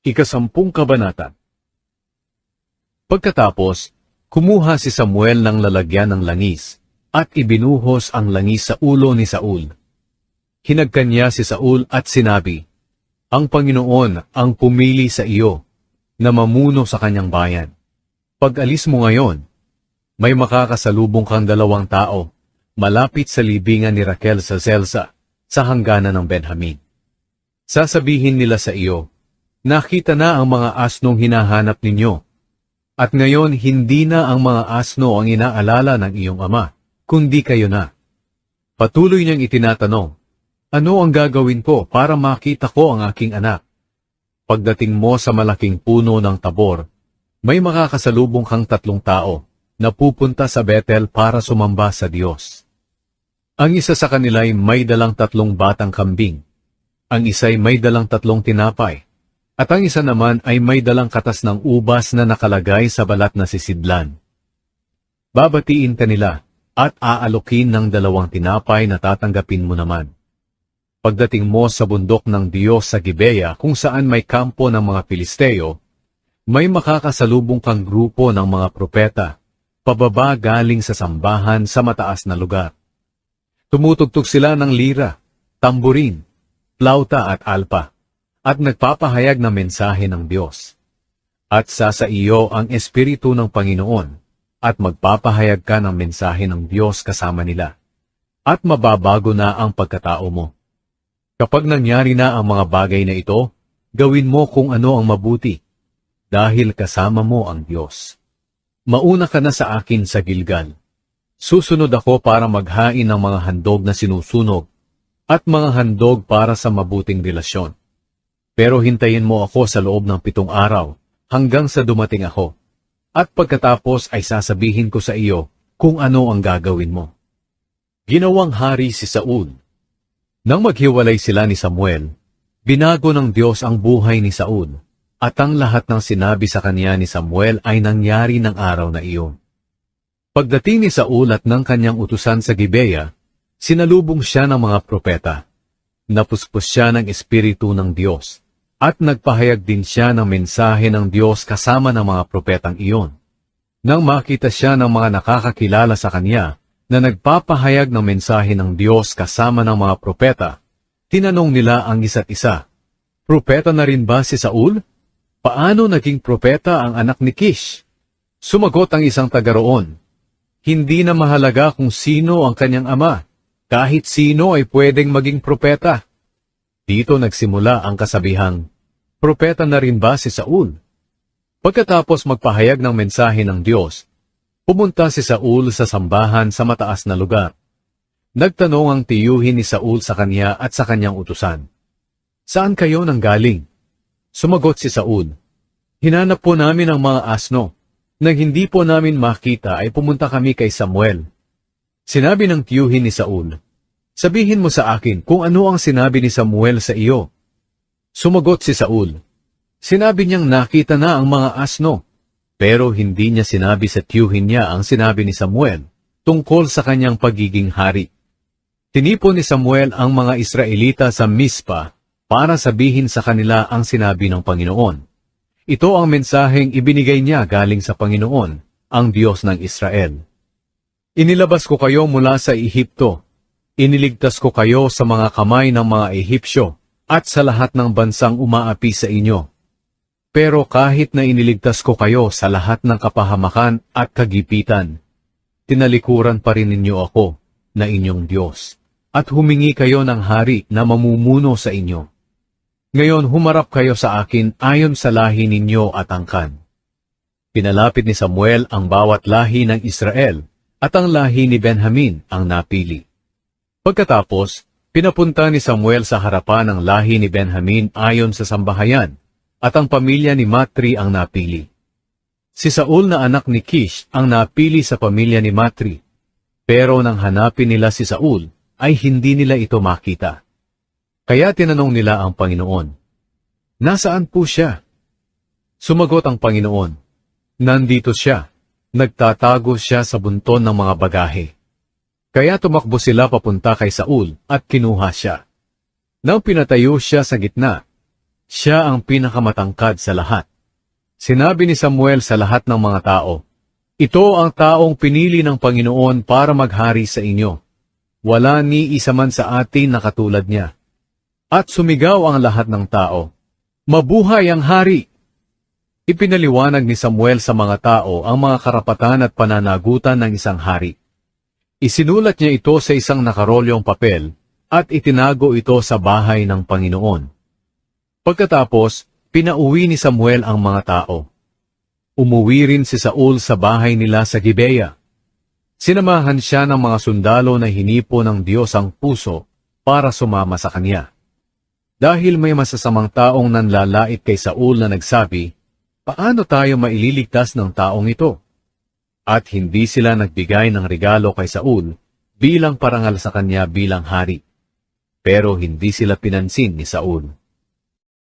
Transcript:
Ikasampung kabanata. Pagkatapos, kumuha si Samuel ng lalagyan ng langis, at ibinuhos ang langis sa ulo ni Saul. Hinagkan niya si Saul at sinabi, "Ang Panginoon ang pumili sa iyo, na mamuno sa kanyang bayan. Pag-alis mo ngayon, may makakasalubong kang 2 tao, malapit sa libingan ni Raquel sa Zelsa, sa hangganan ng Benjamin. Sasabihin nila sa iyo, nakita na ang mga asnong hinahanap ninyo. At ngayon hindi na ang mga asno ang inaalala ng iyong ama, kundi kayo na." Patuloy niyang itinatanong, "Ano ang gagawin ko para makita ko ang aking anak?" Pagdating mo sa malaking puno ng Tabor, may makakasalubong kang 3 tao na pupunta sa Bethel para sumamba sa Diyos. Ang isa sa kanila'y may dalang 3 batang kambing, ang isa'y may dalang 3 tinapay, at ang isa naman ay may dalang katas ng ubas na nakalagay sa balat na sisidlan. Babatiin ka nila at aalokin ng 2 tinapay na tatanggapin mo naman. Pagdating mo sa bundok ng Diyos sa Gibeya kung saan may kampo ng mga Pilisteo, may makakasalubong kang grupo ng mga propeta, pababa galing sa sambahan sa mataas na lugar. Tumutugtog sila ng lira, tamburin, plauta at alpa, at nagpapahayag ng mensahe ng Diyos. At sa iyo ang Espiritu ng Panginoon, at magpapahayag ka ng mensahe ng Diyos kasama nila, at mababago na ang pagkatao mo. Kapag nangyari na ang mga bagay na ito, gawin mo kung ano ang mabuti, dahil kasama mo ang Diyos. Mauna ka na sa akin sa Gilgal. Susunod ako para maghain ng mga handog na sinusunog, at mga handog para sa mabuting relasyon. Pero hintayin mo ako sa loob ng 7 araw, hanggang sa dumating ako. At pagkatapos ay sasabihin ko sa iyo kung ano ang gagawin mo." Ginawang hari si Saul. Nang maghiwalay sila ni Samuel, binago ng Diyos ang buhay ni Saul, at ang lahat ng sinabi sa kanya ni Samuel ay nangyari ng araw na iyon. Pagdating ni Saul at ng kanyang utusan sa Gibeya, sinalubong siya ng mga propeta. Napuspos siya ng Espiritu ng Diyos, at nagpahayag din siya ng mensahe ng Diyos kasama ng mga propetang iyon. Nang makita siya ng mga nakakakilala sa kanya na nagpapahayag ng mensahe ng Diyos kasama ng mga propeta, tinanong nila ang isa't isa, "Propeta na rin ba si Saul? Paano naging propeta ang anak ni Kish?" Sumagot ang isang taga roon, "Hindi na mahalaga kung sino ang kanyang ama. Kahit sino ay pwedeng maging propeta." Dito nagsimula ang kasabihang, "Propeta na rin ba si Saul?" Pagkatapos magpahayag ng mensahe ng Diyos, pumunta si Saul sa sambahan sa mataas na lugar. Nagtanong ang tiyuhin ni Saul sa kanya at sa kanyang utusan, "Saan kayo nanggaling?" Sumagot si Saul, "Hinanap po namin ang mga asno. Nang hindi po namin makita ay pumunta kami kay Samuel." Sinabi ng tiyuhin ni Saul, "Sabihin mo sa akin kung ano ang sinabi ni Samuel sa iyo." Sumagot si Saul, "Sinabi niyang nakita na ang mga asno." Pero hindi niya sinabi sa tiyuhin niya ang sinabi ni Samuel tungkol sa kanyang pagiging hari. Tinipon ni Samuel ang mga Israelita sa Mispa para sabihin sa kanila ang sinabi ng Panginoon. Ito ang mensaheng ibinigay niya galing sa Panginoon, ang Diyos ng Israel. "Inilabas ko kayo mula sa Ehipto. Iniligtas ko kayo sa mga kamay ng mga Ehipsyo at sa lahat ng bansang umaapi sa inyo. Pero kahit na iniligtas ko kayo sa lahat ng kapahamakan at kagipitan, tinalikuran pa rin ninyo ako na inyong Diyos, at humingi kayo ng hari na mamumuno sa inyo. Ngayon humarap kayo sa akin ayon sa lahi ninyo at angkan." Pinalapit ni Samuel ang bawat lahi ng Israel, at ang lahi ni Benjamin ang napili. Pagkatapos, pinapunta ni Samuel sa harapan ang lahi ni Benjamin ayon sa sambahayan, at ang pamilya ni Matri ang napili. Si Saul na anak ni Kish ang napili sa pamilya ni Matri, pero nang hanapin nila si Saul, ay hindi nila ito makita. Kaya tinanong nila ang Panginoon, "Nasaan po siya?" Sumagot ang Panginoon, "Nandito siya. Nagtatago siya sa bunton ng mga bagahe." Kaya tumakbo sila papunta kay Saul at kinuha siya. Nang pinatayo siya sa gitna, Siya ang pinakamatangkad sa lahat. Sinabi ni Samuel sa lahat ng mga tao, "Ito ang taong pinili ng Panginoon para maghari sa inyo. Wala ni isa man sa atin na katulad niya." At sumigaw ang lahat ng tao, "Mabuhay ang hari!" Ipinaliwanag ni Samuel sa mga tao ang mga karapatan at pananagutan ng isang hari. Isinulat niya ito sa isang nakarolyong papel at itinago ito sa bahay ng Panginoon. Pagkatapos, pinauwi ni Samuel ang mga tao. Umuwi rin si Saul sa bahay nila sa Gibeya. Sinamahan siya ng mga sundalo na hinipo ng Diyos ang puso para sumama sa kanya. Dahil may masasamang taong nanlalait kay Saul na nagsabi, "Paano tayo maililigtas ng taong ito?" At hindi sila nagbigay ng regalo kay Saul bilang parangal sa kanya bilang hari. Pero hindi sila pinansin ni Saul.